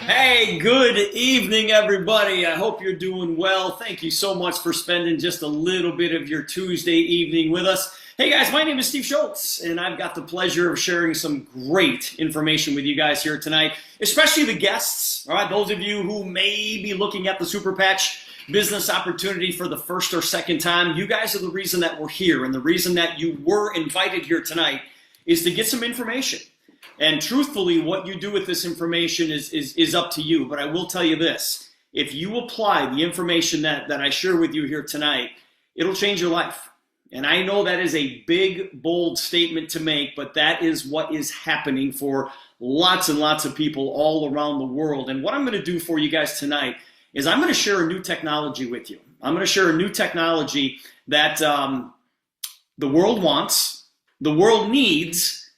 Hey, good evening, everybody. I hope you're doing well. Thank you so much for spending just a little bit of your Tuesday evening with us. Hey guys, my name is Steve Schultz, and I've got the pleasure of sharing some great information with you guys here tonight, especially the guests. All right, those of you who may be looking at the Super Patch business opportunity for the first or second time, you guys are the reason that we're here, and the reason that you were invited here tonight is to get some information. And truthfully, what you do with this information is up to you. But I will tell you this: if you apply the information that I share with you here tonight, it'll change your life. And I know that is a big, bold statement to make, but that is what is happening for lots and lots of people all around the world. And what I'm going to do for you guys tonight is I'm going to share a new technology with you. I'm going to share a new technology that the world wants, the world needs,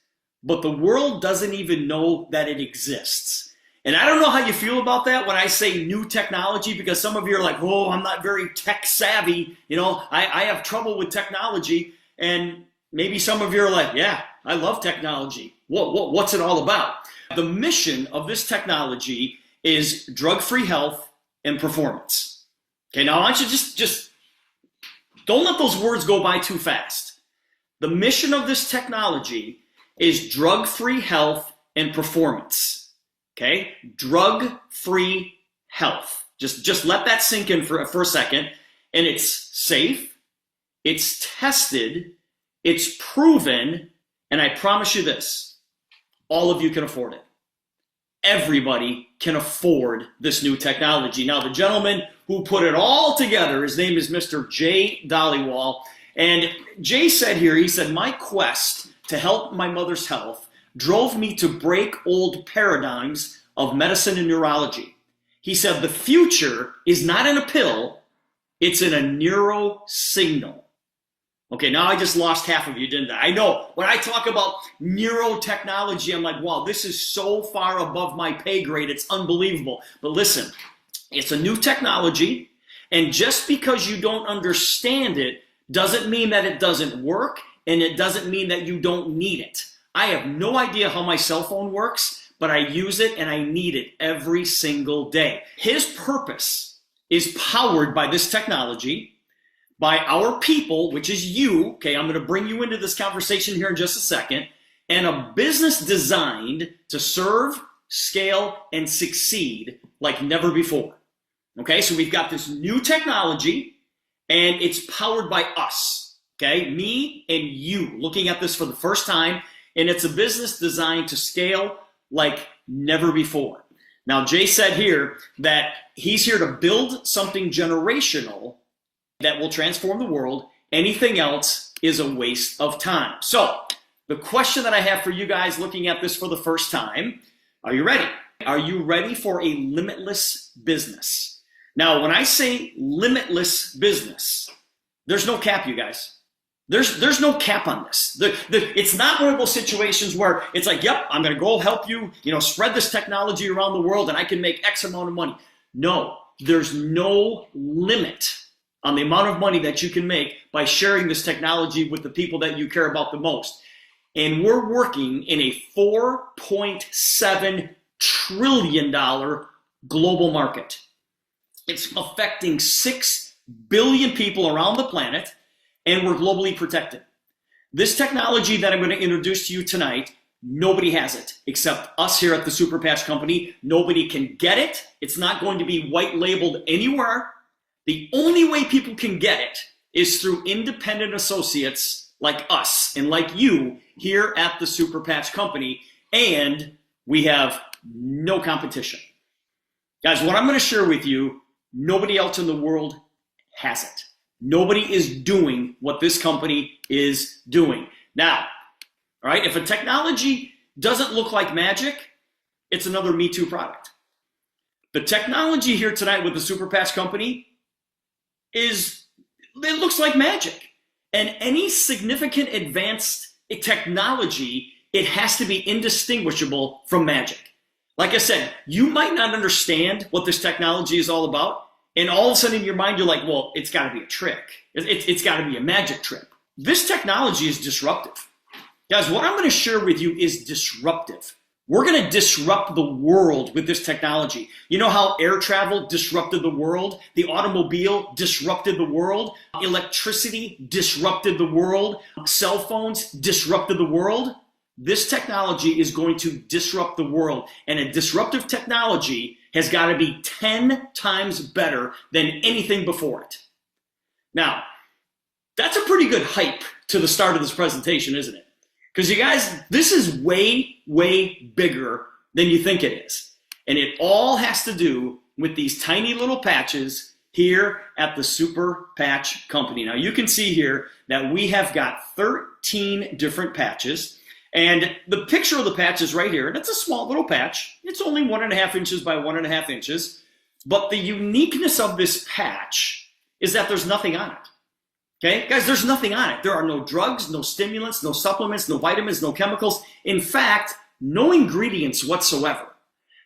but the world doesn't even know that it exists. And I don't know how you feel about that when I say new technology, because some of you are like, oh, I'm not very tech savvy. You know, I have trouble with technology. And maybe some of you are like, yeah, I love technology. What's it all about? The mission of this technology is drug-free health and performance. Okay, now I want you to just don't let those words go by too fast. The mission of this technology is drug-free health and performance. Okay, drug-free health. Just let that sink in for a second. And it's safe, it's tested, it's proven, and I promise you this: all of you can afford it. Everybody can afford this new technology. Now, the gentleman who put it all together, his name is Mr. Jay Dollywall. And Jay said here, he said, my quest to help my mother's health drove me to break old paradigms of medicine and neurology. He said, the future is not in a pill, it's in a neuro signal. Okay, now I just lost half of you, didn't I? I know, when I talk about neurotechnology, I'm like, wow, this is so far above my pay grade, it's unbelievable. But listen, it's a new technology, and just because you don't understand it doesn't mean that it doesn't work, and it doesn't mean that you don't need it. I have no idea how my cell phone works, but I use it and I need it every single day. His purpose is powered by this technology, by our people, which is you. Okay, I'm going to bring you into this conversation here in just a second, and a business designed to serve, scale, and succeed like never before. Okay, so we've got this new technology, and it's powered by us. Okay, me and you looking at this for the first time. And it's a business designed to scale like never before. Now, Jay said here that he's here to build something generational that will transform the world. Anything else is a waste of time. So, the question that I have for you guys looking at this for the first time, are you ready? Are you ready for a limitless business? Now, when I say limitless business, there's no cap, you guys. There's no cap on this. It's not one of those situations where it's like, yep, I'm going to go help you, spread this technology around the world and I can make X amount of money. No, there's no limit on the amount of money that you can make by sharing this technology with the people that you care about the most. And we're working in a $4.7 trillion global market. It's affecting 6 billion people around the planet, and we're globally protected. This technology that I'm going to introduce to you tonight, nobody has it except us here at the Super Patch Company. Nobody can get it. It's not going to be white labeled anywhere. The only way people can get it is through independent associates like us and like you here at the Super Patch Company, and we have no competition. Guys, what I'm going to share with you, nobody else in the world has it. Nobody is doing what this company is doing. Now, all right, if a technology doesn't look like magic, it's another Me Too product. The technology here tonight with the Super Patch Company it looks like magic. And any significant advanced technology, it has to be indistinguishable from magic. Like I said, you might not understand what this technology is all about, and all of a sudden in your mind, you're like, well, it's got to be a trick. It's got to be a magic trick. This technology is disruptive. Guys, what I'm going to share with you is disruptive. We're going to disrupt the world with this technology. You know how air travel disrupted the world? The automobile disrupted the world. Electricity disrupted the world. Cell phones disrupted the world. This technology is going to disrupt the world. And a disruptive technology has got to be 10 times better than anything before it. Now, that's a pretty good hype to the start of this presentation, isn't it? Because you guys, this is way, way bigger than you think it is. And it all has to do with these tiny little patches here at the Super Patch Company. Now you can see here that we have got 13 different patches. And the picture of the patch is right here. And it's a small little patch. It's only 1.5 inches by 1.5 inches. But the uniqueness of this patch is that there's nothing on it. Okay, guys, there's nothing on it. There are no drugs, no stimulants, no supplements, no vitamins, no chemicals. In fact, no ingredients whatsoever.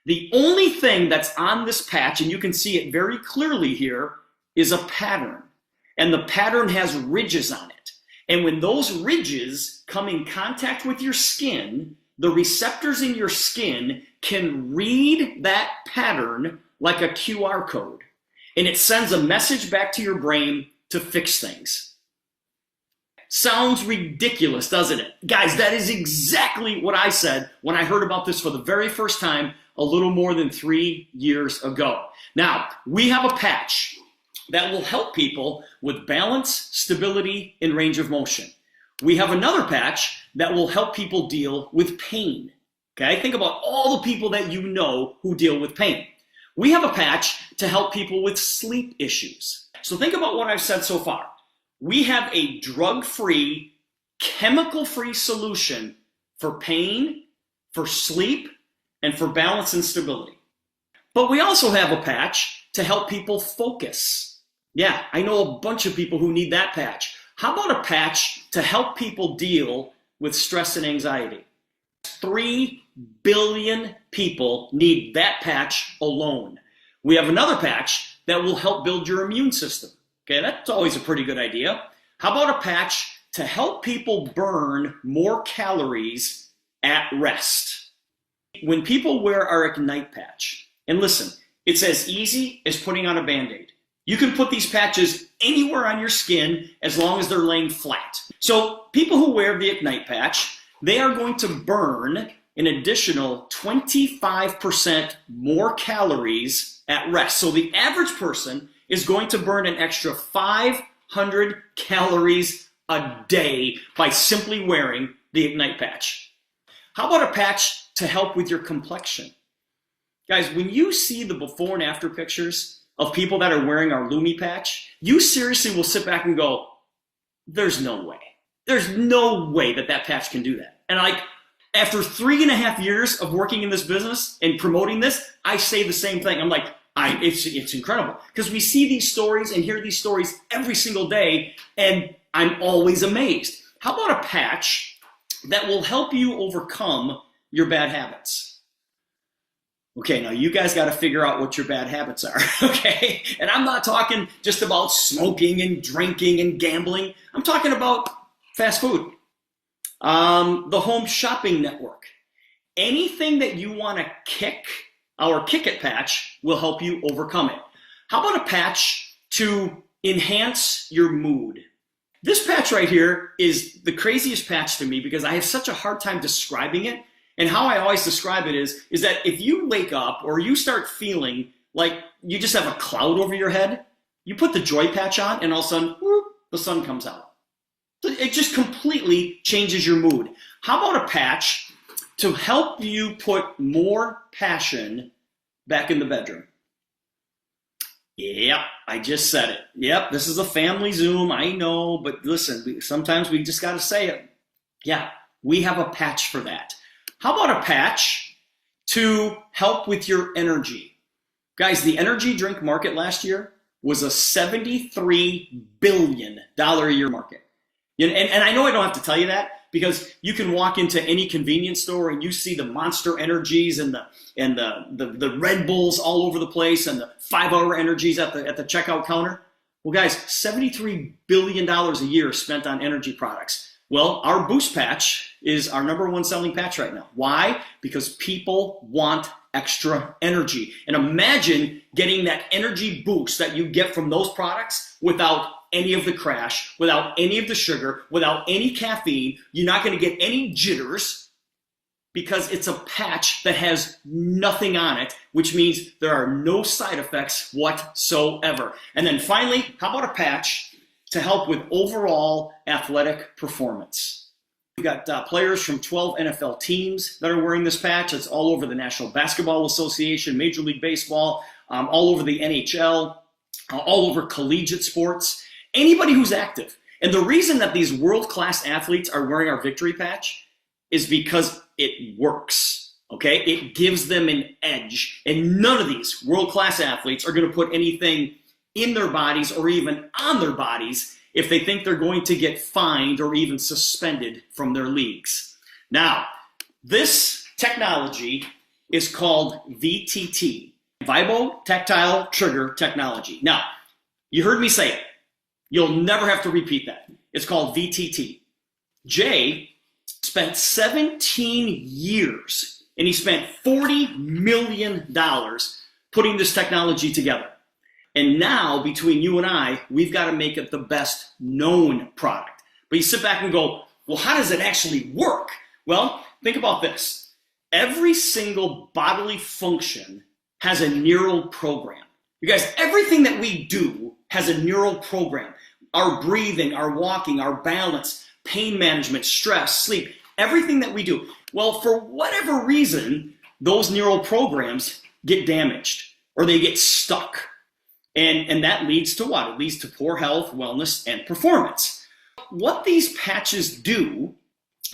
The only thing that's on this patch, and you can see it very clearly here, is a pattern. And the pattern has ridges on it. And when those ridges come in contact with your skin, the receptors in your skin can read that pattern like a QR code. And it sends a message back to your brain to fix things. Sounds ridiculous, doesn't it? Guys, that is exactly what I said when I heard about this for the very first time a little more than 3 years ago. Now, we have a patch that will help people with balance, stability, and range of motion. We have another patch that will help people deal with pain. Okay, think about all the people that you know who deal with pain. We have a patch to help people with sleep issues. So think about what I've said so far. We have a drug-free, chemical-free solution for pain, for sleep, and for balance and stability. But we also have a patch to help people focus. Yeah, I know a bunch of people who need that patch. How about a patch to help people deal with stress and anxiety? 3 billion people need that patch alone. We have another patch that will help build your immune system. Okay, that's always a pretty good idea. How about a patch to help people burn more calories at rest? When people wear our Ignite patch, and listen, it's as easy as putting on a Band-Aid. You can put these patches anywhere on your skin as long as they're laying flat. So people who wear the Ignite patch, they are going to burn an additional 25% more calories at rest. So the average person is going to burn an extra 500 calories a day by simply wearing the Ignite patch. How about a patch to help with your complexion? Guys, when you see the before and after pictures of people that are wearing our Lumi patch, you seriously will sit back and go, there's no way. There's no way that that patch can do that. And after 3.5 years of working in this business and promoting this, I say the same thing. I'm like, it's incredible because we see these stories and hear these stories every single day, and I'm always amazed. How about a patch that will help you overcome your bad habits? Okay, now you guys got to figure out what your bad habits are, okay? And I'm not talking just about smoking and drinking and gambling. I'm talking about fast food, the home shopping network. Anything that you want to kick, our Kick It patch will help you overcome it. How about a patch to enhance your mood? This patch right here is the craziest patch to me because I have such a hard time describing it. And how I always describe it is that if you wake up or you start feeling like you just have a cloud over your head, you put the joy patch on and all of a sudden, whoop, the sun comes out. It just completely changes your mood. How about a patch to help you put more passion back in the bedroom? Yep, I just said it. Yep, this is a family Zoom, I know, but listen, sometimes we just got to say it. Yeah, we have a patch for that. How about a patch to help with your energy? Guys, the energy drink market last year was a $73 billion a year market. And I know I don't have to tell you that because you can walk into any convenience store and you see the Monster Energies and the Red Bulls all over the place and the 5-Hour Energies at the checkout counter. Well, guys, $73 billion a year spent on energy products. Well, our Boost patch is our #1 selling patch right now. Why? Because people want extra energy. And imagine getting that energy boost that you get from those products without any of the crash, without any of the sugar, without any caffeine. You're not going to get any jitters because it's a patch that has nothing on it, which means there are no side effects whatsoever. And then finally, how about a patch to help with overall athletic performance? We've got players from 12 NFL teams that are wearing this patch. It's all over the National Basketball Association, Major League Baseball, all over the NHL, all over collegiate sports, anybody who's active. And the reason that these world-class athletes are wearing our victory patch is because it works, okay? It gives them an edge. And none of these world-class athletes are going to put anything in their bodies or even on their bodies if they think they're going to get fined or even suspended from their leagues. Now, this technology is called VTT, Vibro-Tactile Trigger Technology. Now, you heard me say it. You'll never have to repeat that. It's called VTT. Jay spent 17 years and he spent $40 million putting this technology together. And now, between you and I, we've got to make it the best known product. But you sit back and go, well, how does it actually work? Well, think about this. Every single bodily function has a neural program. You guys, everything that we do has a neural program. Our breathing, our walking, our balance, pain management, stress, sleep, everything that we do. Well, for whatever reason, those neural programs get damaged or they get stuck. And that leads to what? It leads to poor health, wellness, and performance. What these patches do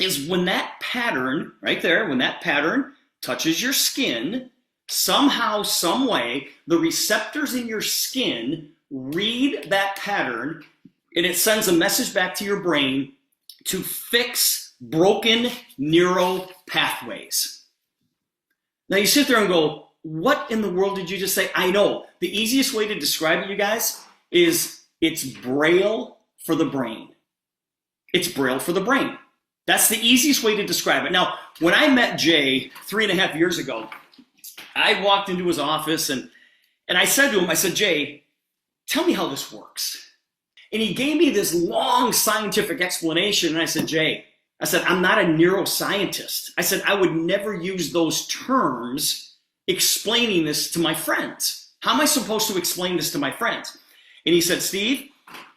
is when that pattern, right there, when that pattern touches your skin, somehow, some way, the receptors in your skin read that pattern and it sends a message back to your brain to fix broken neural pathways. Now you sit there and go, what in the world did you just say? I know. The easiest way to describe it, you guys, is it's Braille for the brain. It's Braille for the brain. That's the easiest way to describe it. Now, when I met Jay 3.5 years ago, I walked into his office and I said to him, I said, Jay, tell me how this works. And he gave me this long scientific explanation. And I said, Jay, I said, I'm not a neuroscientist. I said, I would never use those terms explaining this to my friends. How am I supposed to explain this to my friends? And he said, Steve,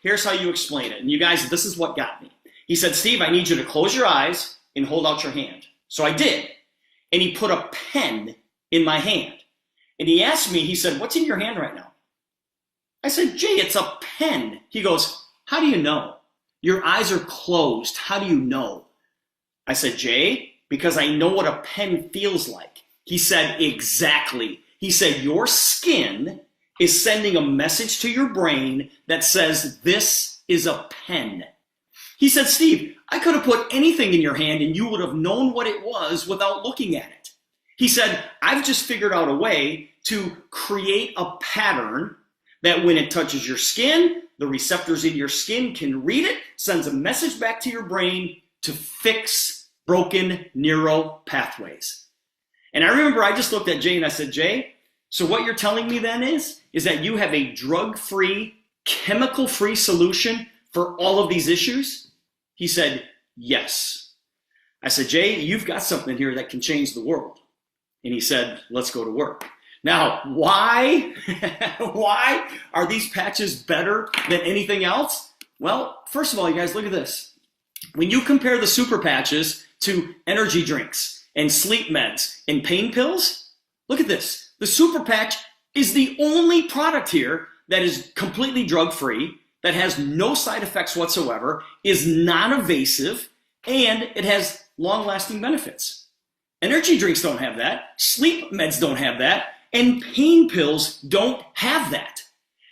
here's how you explain it. And you guys, this is what got me. He said, Steve, I need you to close your eyes and hold out your hand. So I did. And he put a pen in my hand. And he asked me, he said, what's in your hand right now? I said, Jay, it's a pen. He goes, how do you know? Your eyes are closed. How do you know? I said, Jay, because I know what a pen feels like. He said, exactly. He said, your skin is sending a message to your brain that says, this is a pen. He said, Steve, I could have put anything in your hand and you would have known what it was without looking at it. He said, I've just figured out a way to create a pattern that when it touches your skin, the receptors in your skin can read it, sends a message back to your brain to fix broken neural pathways. And I remember I just looked at Jay and I said, Jay, so what you're telling me then is that you have a drug-free, chemical-free solution for all of these issues? He said, yes. I said, Jay, you've got something here that can change the world. And he said, let's go to work. Now, why? Why are these patches better than anything else? Well, first of all, you guys, look at this. When you compare the super patches to energy drinks, and sleep meds and pain pills, look at this. The super patch is the only product here that is completely drug-free, that has no side effects whatsoever, is non-invasive, and it has long-lasting benefits. Energy drinks don't have that, sleep meds don't have that, and pain pills don't have that.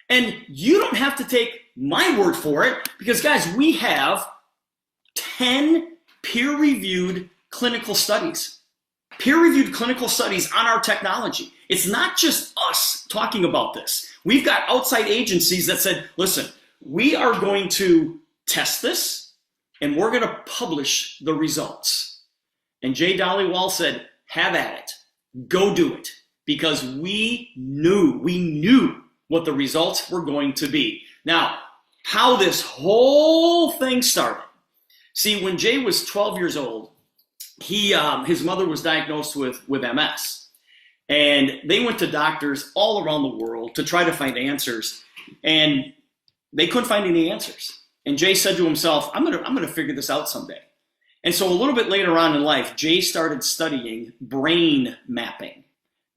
And you don't have to take my word for it, because guys, we have 10 peer-reviewed clinical studies. Peer-reviewed clinical studies on our technology. It's not just us talking about this. We've got outside agencies that said, listen, we are going to test this and we're going to publish the results. And Jay Dollywall said, have at it. Go do it. Because we knew what the results were going to be. Now, how this whole thing started. See, when Jay was 12 years old, his mother was diagnosed with MS. And they went to doctors all around the world to try to find answers. And they couldn't find any answers. And Jay said to himself, I'm gonna figure this out someday. And so a little bit later on in life, Jay started studying brain mapping.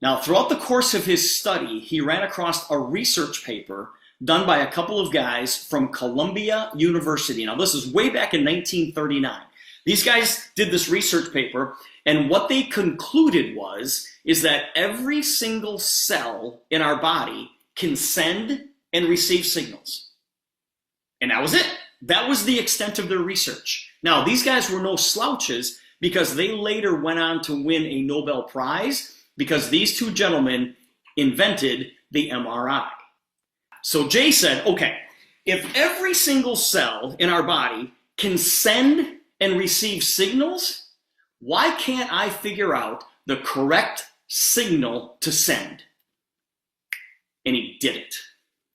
Now, throughout the course of his study, he ran across a research paper done by a couple of guys from Columbia University. Now, this is way back in 1939. These guys did this research paper, and what they concluded is that every single cell in our body can send and receive signals. And that was it. That was the extent of their research. Now, these guys were no slouches because they later went on to win a Nobel Prize because these two gentlemen invented the MRI. So Jay said, okay, if every single cell in our body can send and receive signals, why can't I figure out the correct signal to send? And he did it.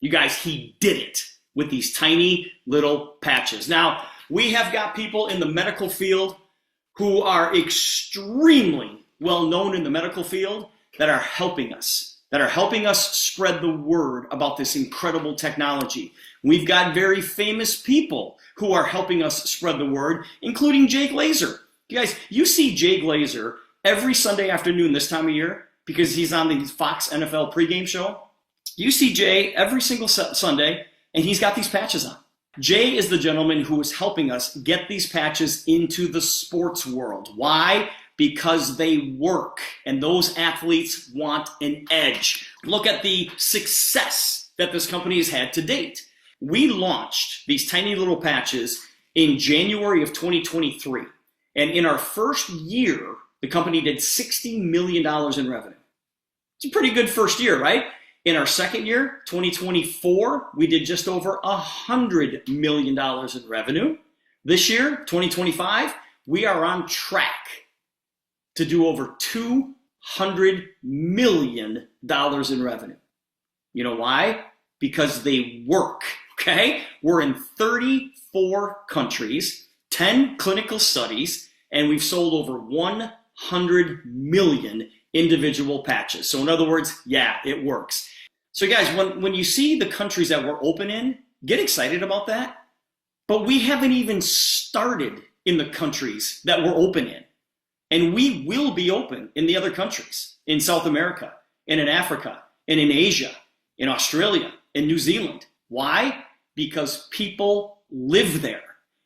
You guys, he did it with these tiny little patches. Now, we have got people in the medical field who are extremely well known in the medical field that are helping us spread the word about this incredible technology. We've got very famous people who are helping us spread the word, including Jay Glazer. You guys, you see Jay Glazer every Sunday afternoon this time of year because he's on the Fox NFL pregame show. You see Jay every single Sunday, and he's got these patches on. Jay is the gentleman who is helping us get these patches into the sports world. Why? Because they work, and those athletes want an edge. Look at the success that this company has had to date. We launched these tiny little patches in January of 2023, and in our first year, the company did $60 million in revenue. It's a pretty good first year, right? In our second year, 2024, we did just over $100 million in revenue. This year, 2025, we are on track to do over $200 million in revenue. You know why? Because they work, okay? We're in 34 countries, 10 clinical studies, and we've sold over 100 million individual patches. So in other words, yeah, it works. So guys, when you see the countries that we're open in, get excited about that. But we haven't even started in the countries that we're open in. And we will be open in the other countries, in South America, and in Africa, and in Asia, in Australia, in New Zealand. Why? Because people live there.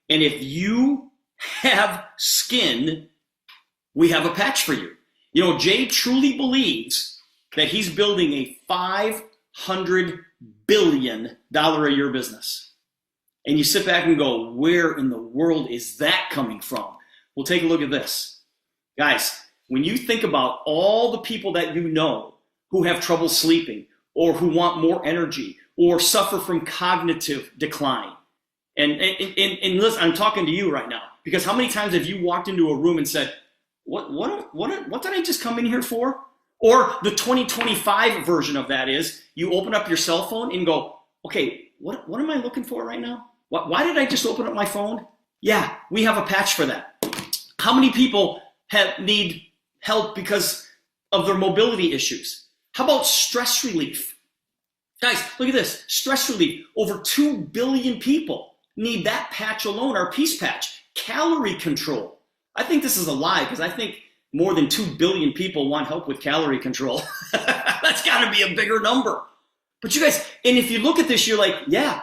And if you have skin, we have a patch for you. You know, Jay truly believes that he's building a $500 billion a year business. And you sit back and go, where in the world is that coming from? Well, take a look at this. Guys, when you think about all the people that you know who have trouble sleeping or who want more energy or suffer from cognitive decline, and listen, I'm talking to you right now, because how many times have you walked into a room and said, what did I just come in here for? Or the 2025 version of that is you open up your cell phone and go, okay, what am I looking for right now? Why did I just open up my phone? Yeah, we have a patch for that. How many people need help because of their mobility issues? How about stress relief? Guys, look at this. Stress relief. Over 2 billion people need that patch alone, our Peace Patch. Calorie control. I think this is a lie because I think more than 2 billion people want help with calorie control. That's got to be a bigger number. But you guys, and if you look at this, you're like, yeah,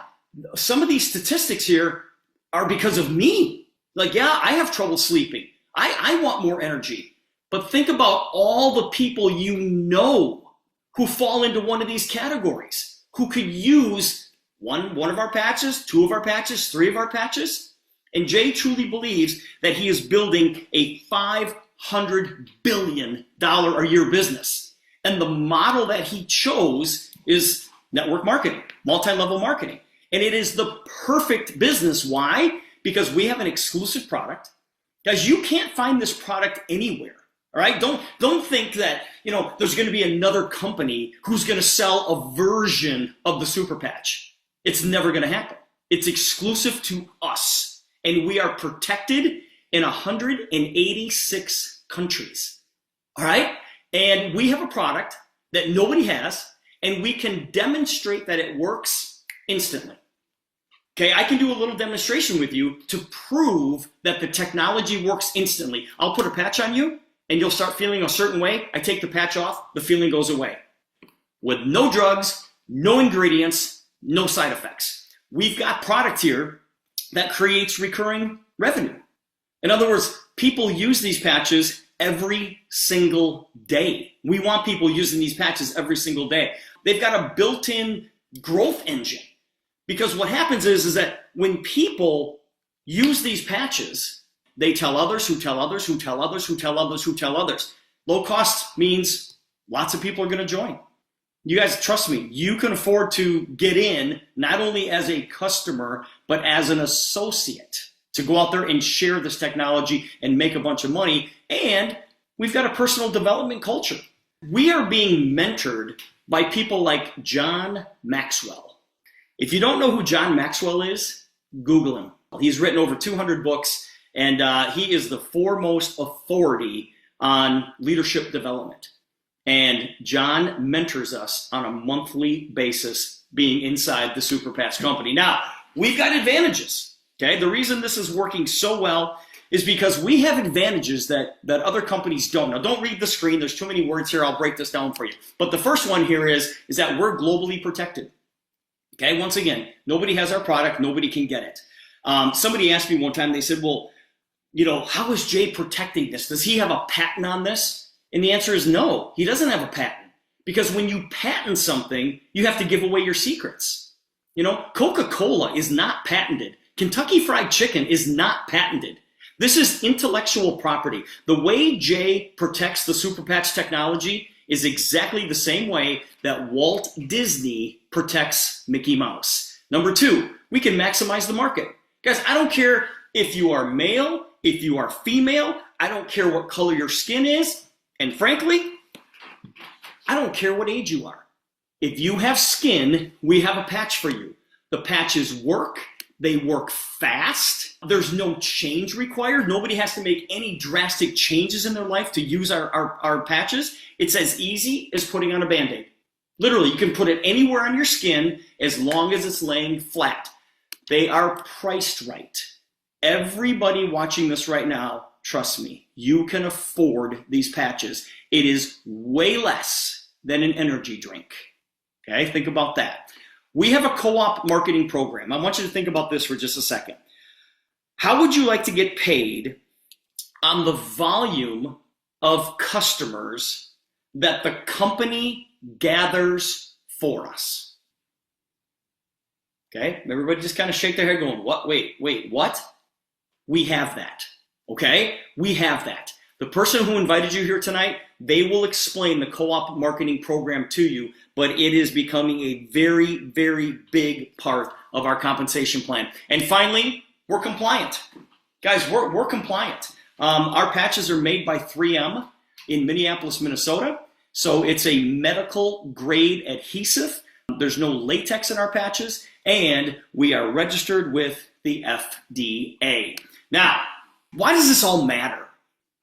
some of these statistics here are because of me. Like, yeah, I have trouble sleeping. I want more energy. But think about all the people you know who fall into one of these categories, who could use one of our patches, 2 of our patches, 3 of our patches. And Jay truly believes that he is building a $500 billion a year business. And the model that he chose is network marketing, multi-level marketing. And it is the perfect business. Why? Because we have an exclusive product. Guys, you can't find this product anywhere. All right, don't think that there's going to be another company who's going to sell a version of the Super Patch. It's never going to happen. It's exclusive to us, and we are protected in 186 countries. All right, and we have a product that nobody has, and we can demonstrate that it works instantly. Okay, I can do a little demonstration with you to prove that the technology works instantly. I'll put a patch on you, and you'll start feeling a certain way. I take the patch off, the feeling goes away. With no drugs, no ingredients, no side effects. We've got product here that creates recurring revenue. In other words, people use these patches every single day. We want people using these patches every single day. They've got a built-in growth engine. Because what happens is that when people use these patches, they tell others who tell others who tell others who tell others who tell others. Low cost means lots of people are going to join. You guys, trust me, you can afford to get in not only as a customer, but as an associate to go out there and share this technology and make a bunch of money. And we've got a personal development culture. We are being mentored by people like John Maxwell. If you don't know who John Maxwell is, Google him. He's written over 200 books, and he is the foremost authority on leadership development. And John mentors us on a monthly basis being inside the Super Patch company. Now, we've got advantages, okay? The reason this is working so well is because we have advantages that other companies don't. Now, don't read the screen. There's too many words here. I'll break this down for you. But the first one here is that we're globally protected. Okay, once again, nobody has our product. Nobody can get it. Somebody asked me one time, they said, well, how is Jay protecting this? Does he have a patent on this? And the answer is no, he doesn't have a patent. Because when you patent something, you have to give away your secrets. Coca-Cola is not patented. Kentucky Fried Chicken is not patented. This is intellectual property. The way Jay protects the Super Patch technology is exactly the same way that Walt Disney protects Mickey Mouse. Number two, we can maximize the market. Guys, I don't care if you are male, if you are female, I don't care what color your skin is, and frankly, I don't care what age you are. If you have skin, we have a patch for you. The patches work. They work fast. There's no change required. Nobody has to make any drastic changes in their life to use our patches. It's as easy as putting on a Band-Aid. Literally, you can put it anywhere on your skin as long as it's laying flat. They are priced right. Everybody watching this right now, trust me, you can afford these patches. It is way less than an energy drink. Okay, think about that. We have a co-op marketing program. I want you to think about this for just a second. How would you like to get paid on the volume of customers that the company gathers for us? Okay, everybody just kind of shake their head going, what? Wait, what? We have that, okay? We have that. The person who invited you here tonight, they will explain the co-op marketing program to you, but it is becoming a very, very big part of our compensation plan. And finally, we're compliant. Guys, we're compliant. Our patches are made by 3M in Minneapolis, Minnesota. So it's a medical grade adhesive. There's no latex in our patches, and we are registered with the FDA. Now, why does this all matter?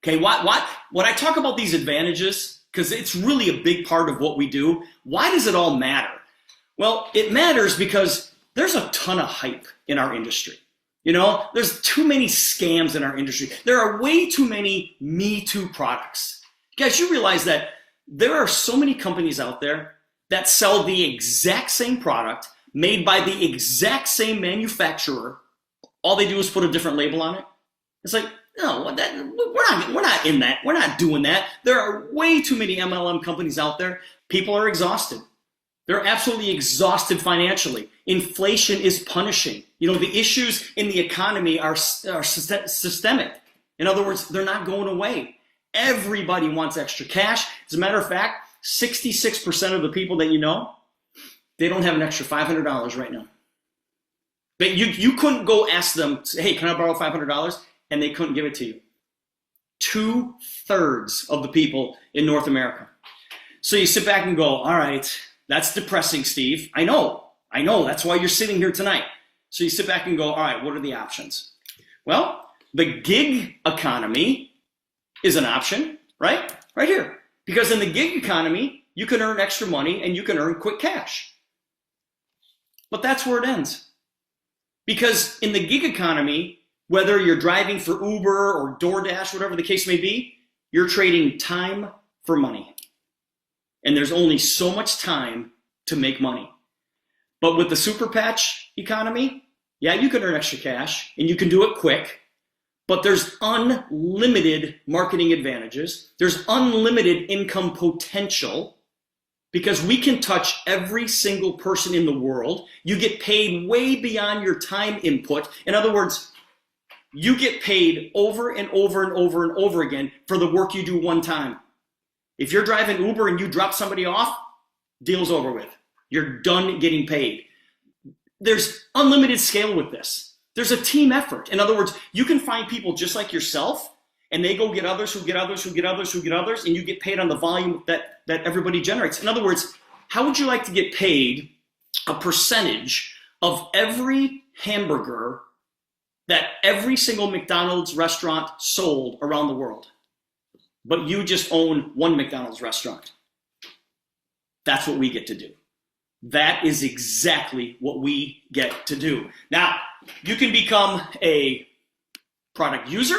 Okay, when I talk about these advantages, because it's really a big part of what we do, why does it all matter? Well, it matters because there's a ton of hype in our industry. There's too many scams in our industry. There are way too many Me Too products. Guys, you realize that there are so many companies out there that sell the exact same product made by the exact same manufacturer. All they do is put a different label on it. It's like, no, we're not in that. We're not doing that. There are way too many MLM companies out there. People are exhausted. They're absolutely exhausted financially. Inflation is punishing. The issues in the economy are systemic. In other words, they're not going away. Everybody wants extra cash. As a matter of fact, 66% of the people that you know, they don't have an extra $500 right now. But you couldn't go ask them, hey, can I borrow $500? And they couldn't give it to you. 2/3 of the people in North America. So you sit back and go, all right, that's depressing, Steve. I know. That's why you're sitting here tonight. So you sit back and go, all right, what are the options? Well, the gig economy is an option, right? Right here. Because in the gig economy, you can earn extra money and you can earn quick cash. But that's where it ends. Because in the gig economy, whether you're driving for Uber or DoorDash, whatever the case may be, you're trading time for money. And there's only so much time to make money. But with the super patch economy, yeah, you can earn extra cash and you can do it quick, but there's unlimited marketing advantages. There's unlimited income potential because we can touch every single person in the world. You get paid way beyond your time input. In other words, you get paid over and over and over and over again for the work you do one time. If you're driving Uber and you drop somebody off, deal's over with. You're done getting paid. There's unlimited scale with this. There's a team effort. In other words, you can find people just like yourself and they go get others who get others who get others who get others, and you get paid on the volume that everybody generates. In other words, how would you like to get paid a percentage of every hamburger that every single McDonald's restaurant sold around the world? But you just own one McDonald's restaurant. That's what we get to do. That is exactly what we get to do. Now, you can become a product user.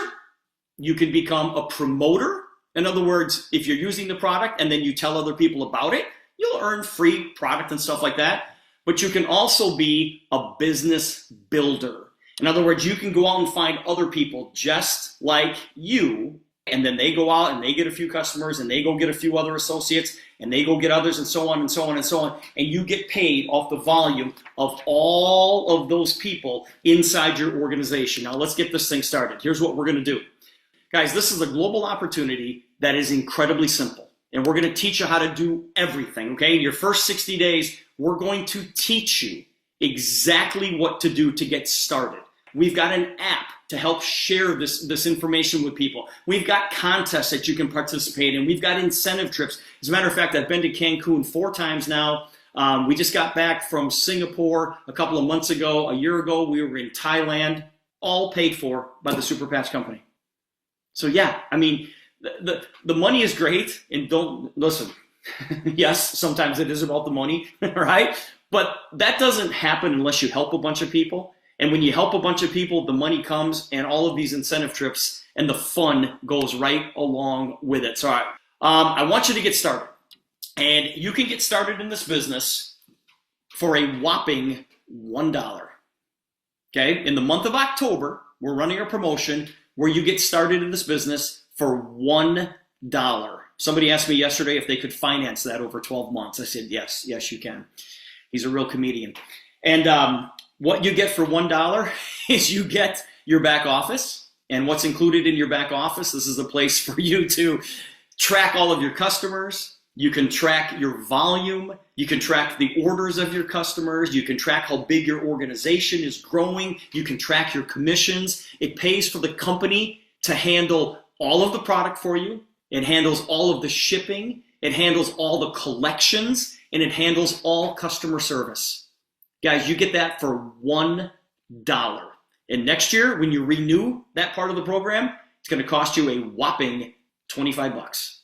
You can become a promoter. In other words, if you're using the product and then you tell other people about it, you'll earn free product and stuff like that. But you can also be a business builder. In other words, you can go out and find other people just like you, and then they go out and they get a few customers and they go get a few other associates and they go get others and so on and so on and so on. And you get paid off the volume of all of those people inside your organization. Now let's get this thing started. Here's what we're going to do. Guys, this is a global opportunity that is incredibly simple. And we're going to teach you how to do everything, okay? In your first 60 days, we're going to teach you exactly what to do to get started. We've got an app to help share this information with people. We've got contests that you can participate in. We've got incentive trips. As a matter of fact, I've been to Cancun 4 times now. We just got back from Singapore a couple of months ago. A year ago, we were in Thailand, all paid for by the Super Patch Company. So yeah, I mean, the money is great, and don't, listen, yes, sometimes it is about the money, right? But that doesn't happen unless you help a bunch of people. And when you help a bunch of people, the money comes and all of these incentive trips and the fun goes right along with it. So all right, I want you to get started. And you can get started in this business for a whopping $1. Okay, in the month of October, we're running a promotion where you get started in this business for $1. Somebody asked me yesterday if they could finance that over 12 months. I said, yes, you can. He's a real comedian. And what you get for $1 is you get your back office. And what's included in your back office, this is a place for you to track all of your customers. You can track your volume. You can track the orders of your customers. You can track how big your organization is growing. You can track your commissions. It pays for the company to handle all of the product for you. It handles all of the shipping. It handles all the collections. And it handles all customer service. Guys, you get that for $1. And next year, when you renew that part of the program, it's going to cost you a whopping $25.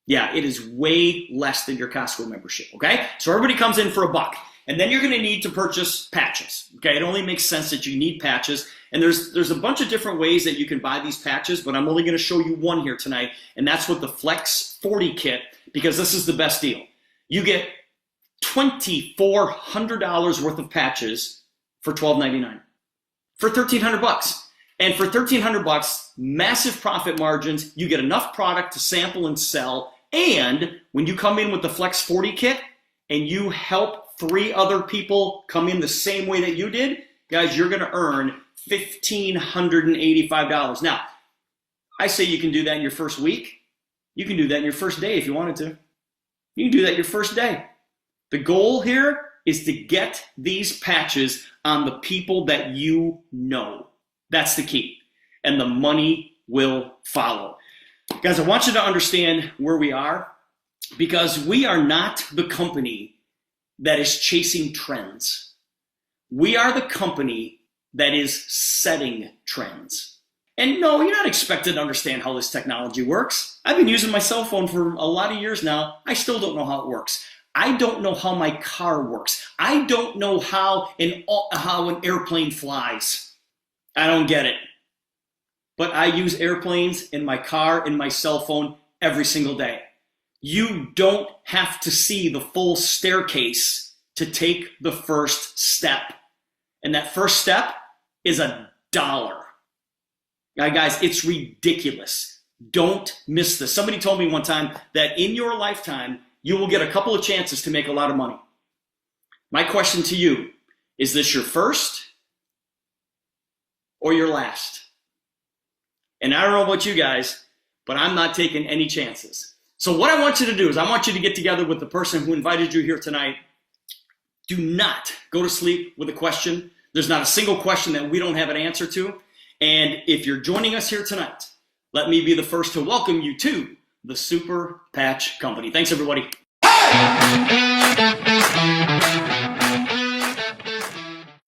Yeah, it is way less than your Costco membership, okay? So everybody comes in for $1. And then you're going to need to purchase patches, okay? It only makes sense that you need patches. And there's a bunch of different ways that you can buy these patches, but I'm only going to show you one here tonight, and that's with the Flex 40 kit, because this is the best deal. You get $2,400 worth of patches for $12.99 for $1,300. And for $1,300, massive profit margins. You get enough product to sample and sell. And when you come in with the Flex 40 kit and you help 3 other people come in the same way that you did, guys, you're going to earn $1,585. Now, I say you can do that in your first week. You can do that in your first day if you wanted to. You can do that your first day. The goal here is to get these patches on the people that you know. That's the key. And the money will follow. Guys, I want you to understand where we are, because we are not the company that is chasing trends. We are the company that is setting trends. And no, you're not expected to understand how this technology works. I've been using my cell phone for a lot of years now. I still don't know how it works. I don't know how my car works. I don't know how an airplane flies. I don't get it. But I use airplanes in my car, in my cell phone every single day. You don't have to see the full staircase to take the first step. And that first step is $1. Now, guys, it's ridiculous. Don't miss this. Somebody told me one time that in your lifetime, you will get a couple of chances to make a lot of money. My question to you, is this your first or your last? And I don't know about you guys, but I'm not taking any chances. So what I want you to do is I want you to get together with the person who invited you here tonight. Do not go to sleep with a question. There's not a single question that we don't have an answer to. And if you're joining us here tonight, let me be the first to welcome you to the Super Patch Company. Thanks, everybody.